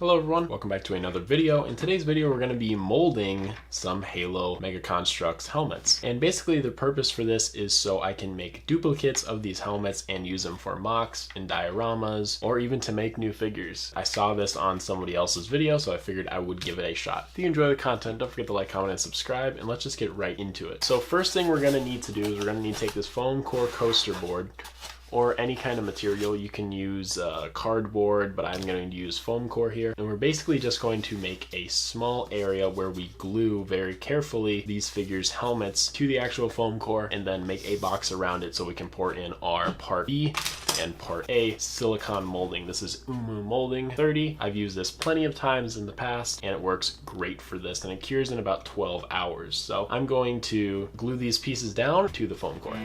Hello everyone, welcome back to another video. In today's video we're going to be molding some Halo Mega Construx helmets. And basically the purpose for this is so I can make duplicates of these helmets and use them for mocks and dioramas, or even to make new figures. I saw this on somebody else's video, so I figured I would give it a shot. If you enjoy the content, don't forget to like, comment, and subscribe, and let's just get right into it. So first thing we're going to need to do is we're going to need to take this foam core coaster board, or any kind of material. You can use cardboard, but I'm going to use foam core here. And we're basically just going to make a small area where we glue very carefully these figures' helmets to the actual foam core, and then make a box around it so we can pour in our part B and part A silicone molding. This is Mould Molding 30. I've used this plenty of times in the past, and it works great for this, and it cures in about 12 hours. So I'm going to glue these pieces down to the foam core.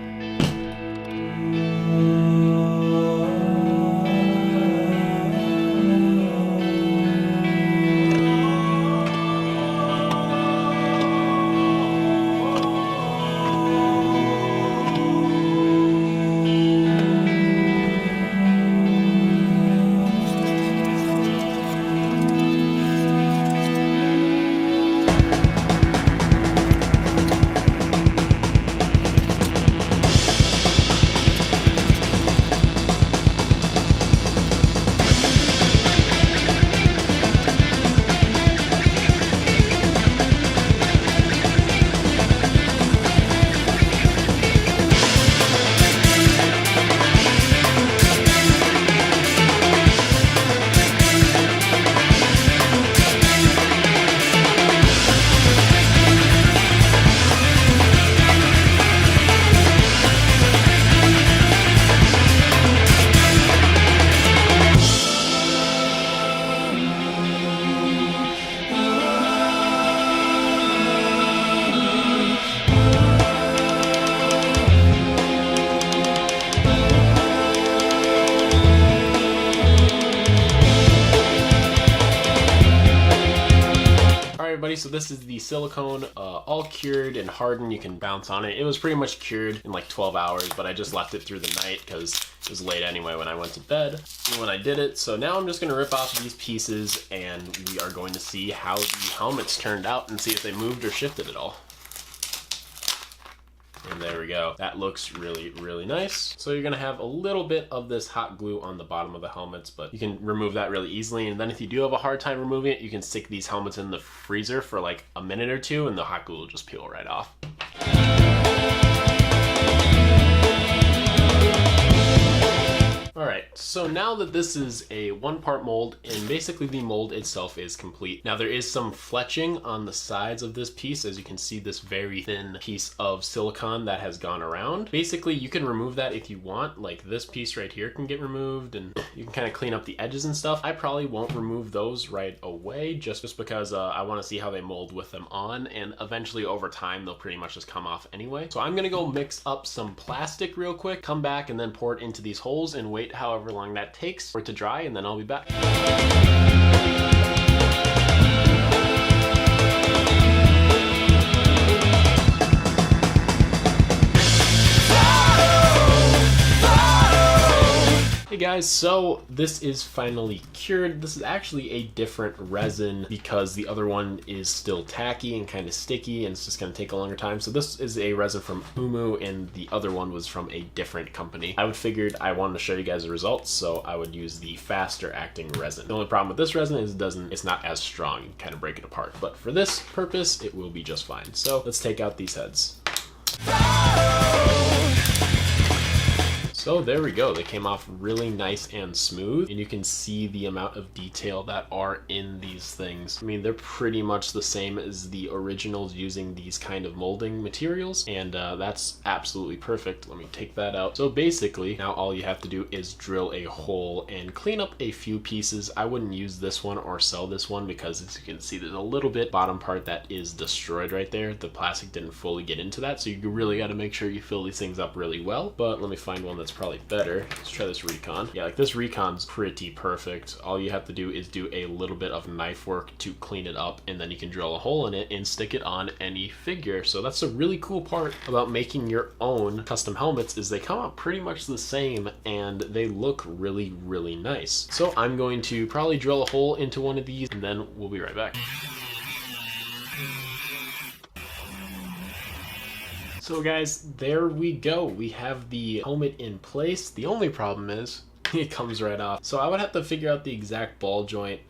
So this is the silicone all cured and hardened. You can bounce on it. It was pretty much cured in like 12 hours, but I just left it through the night because it was late anyway when I went to bed when I did it. So now I'm just going to rip off these pieces, and we are going to see how the helmets turned out and see if they moved or shifted at all. And there we go. That looks really, really nice. So you're gonna have a little bit of this hot glue on the bottom of the helmets, but you can remove that really easily. And then if you do have a hard time removing it, you can stick these helmets in the freezer for like a minute or two, and the hot glue will just peel right off. Alright, so now that this is a one-part mold, and basically the mold itself is complete. Now there is some fletching on the sides of this piece. As you can see, this very thin piece of silicone that has gone around. Basically, you can remove that if you want. Like this piece right here can get removed, and you can kind of clean up the edges and stuff. I probably won't remove those right away, just because I want to see how they mold with them on, and eventually over time they'll pretty much just come off anyway. So I'm gonna go mix up some plastic real quick, come back and then pour it into these holes and wait however long that takes for it to dry, and then I'll be back. Hey guys, so this is finally cured. This is actually a different resin because the other one is still tacky and kind of sticky, and it's just going to take a longer time. So this is a resin from Umu, and the other one was from a different company. I figured I wanted to show you guys the results, so I would use the faster acting resin. The only problem with this resin is it's not as strong. You kind of break it apart, but for this purpose it will be just fine. So let's take out these heads. So there we go. They came off really nice and smooth, and you can see the amount of detail that are in these things. I mean, they're pretty much the same as the originals using these kind of molding materials, and that's absolutely perfect. Let me take that out. So basically, now all you have to do is drill a hole and clean up a few pieces. I wouldn't use this one or sell this one because, as you can see, there's a little bit bottom part that is destroyed right there. The plastic didn't fully get into that, so you really got to make sure you fill these things up really well. But let me find one that's probably better. Let's try this recon. Yeah, like this recon's pretty perfect. All you have to do is do a little bit of knife work to clean it up, and then you can drill a hole in it and stick it on any figure. So that's a really cool part about making your own custom helmets, is they come out pretty much the same and they look really, really nice. So I'm going to probably drill a hole into one of these and then we'll be right back. So guys, there we go. We have the helmet in place. The only problem is it comes right off. So I would have to figure out the exact ball joint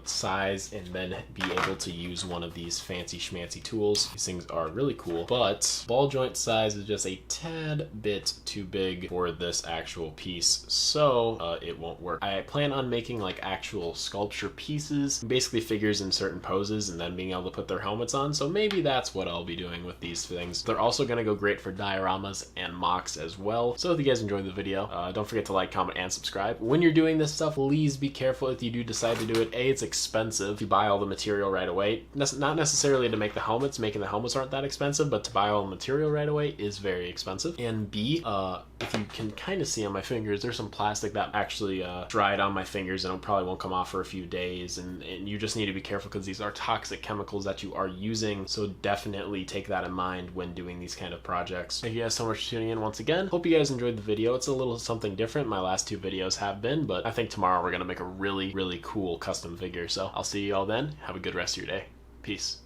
size and then be able to use one of these fancy schmancy tools. These things are really cool, but ball joint size is just a tad bit too big for this actual piece, so it won't work. I plan on making like actual sculpture pieces, basically figures in certain poses, and then being able to put their helmets on, so maybe that's what I'll be doing with these things. They're also going to go great for dioramas and mocks as well. So if you guys enjoyed the video, don't forget to like, comment, and subscribe. When you're doing this stuff, please be careful if you do decide to do it. A, it's expensive to buy all the material right away. Not necessarily to make the helmets. Making the helmets aren't that expensive, but to buy all the material right away is very expensive. And B, if you can kind of see on my fingers, there's some plastic that actually dried on my fingers and it probably won't come off for a few days. And you just need to be careful because these are toxic chemicals that you are using. So definitely take that in mind when doing these kind of projects. Thank you guys so much for tuning in once again. Hope you guys enjoyed the video. It's a little something different. My last two videos have been, but I think tomorrow we're going to make a really, really cool custom figure. So I'll see you all then. Have a good rest of your day. Peace.